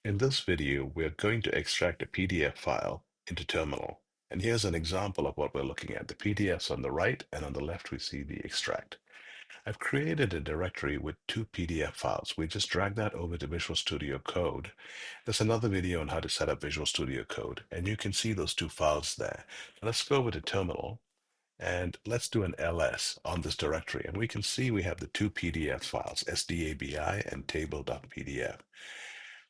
In this video, we're going to extract a PDF file into Terminal. And here's an example of what we're looking at. The PDFs on the right, and on the left, we see the extract. I've created a directory with two PDF files. We just drag that over to Visual Studio Code. There's another video on how to set up Visual Studio Code, and you can see those two files there. Now let's go over to Terminal, and let's do an ls on this directory. And we can see we have the two PDF files, sdabi and table.pdf.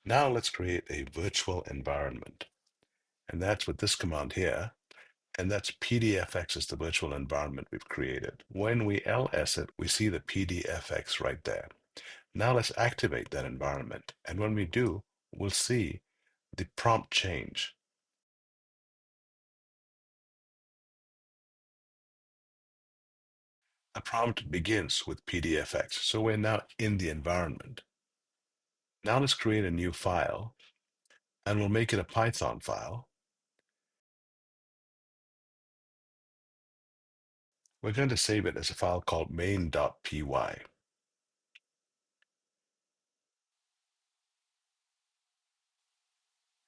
Now let's create a virtual environment. And that's with this command here. And that's PDFX is the virtual environment we've created. When we ls it, we see the PDFX right there. Now let's activate that environment. And when we do, we'll see the prompt change. The prompt begins with PDFX. So we're now in the environment. Now let's create a new file, and we'll make it a Python file. We're going to save it as a file called main.py. And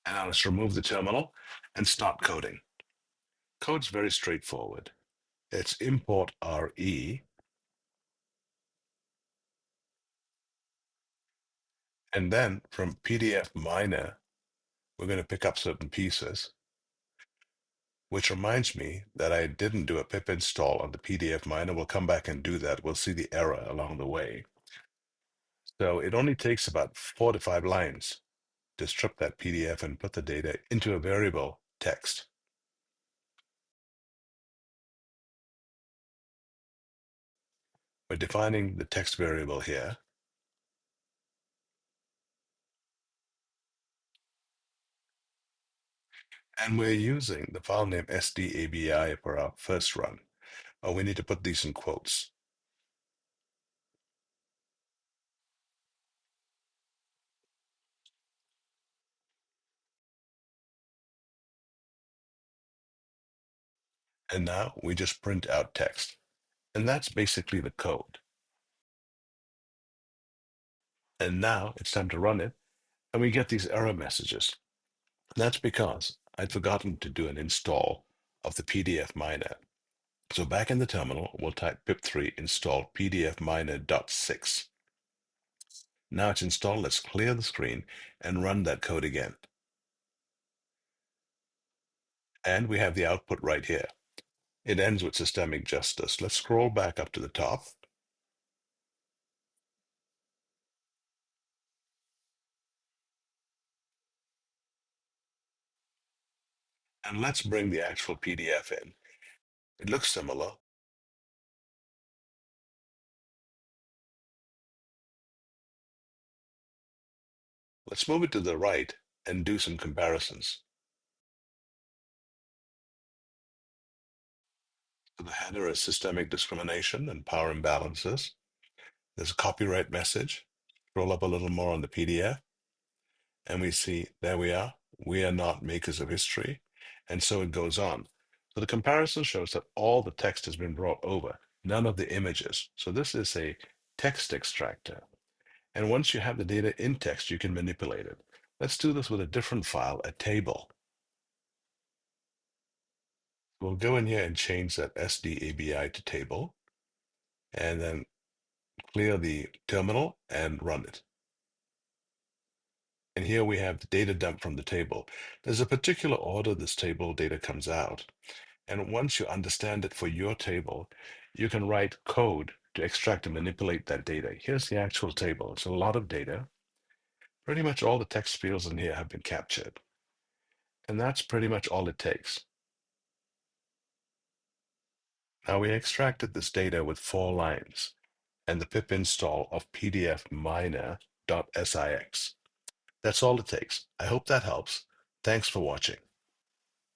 now let's remove the terminal and start coding. Code's very straightforward. It's import RE, and then from PDF miner, we're going to pick up certain pieces, which reminds me that I didn't do a pip install on the PDF miner. We'll come back and do that. We'll see the error along the way. So it only takes about 4 to 5 lines to strip that PDF and put the data into a variable text. We're defining the text variable here. And we're using the file name sdabi for our first run. Oh, we need to put these in quotes. And now we just print out text. And that's basically the code. And now it's time to run it, and we get these error messages. That's because I'd forgotten to do an install of the PDF miner. So back in the terminal, we'll type pip3 install pdfminer.6. Now it's installed. Let's clear the screen and run that code again. And we have the output right here. It ends with systemic justice. Let's scroll back up to the top. And let's bring the actual PDF in. It looks similar. Let's move it to the right and do some comparisons. So the header is systemic discrimination and power imbalances. There's a copyright message. Scroll up a little more on the PDF, and we see there we are. We are not makers of history. And so it goes on. So the comparison shows that all the text has been brought over, none of the images. So this is a text extractor. And once you have the data in text, you can manipulate it. Let's do this with a different file, a table. We'll go in here and change that sdabi to table, and then clear the terminal and run it. And here we have the data dump from the table. There's a particular order this table data comes out. And once you understand it for your table, you can write code to extract and manipulate that data. Here's the actual table. It's a lot of data. Pretty much all the text fields in here have been captured. And that's pretty much all it takes. Now we extracted this data with 4 lines and the pip install of pdfminer.six. That's all it takes. I hope that helps. Thanks for watching.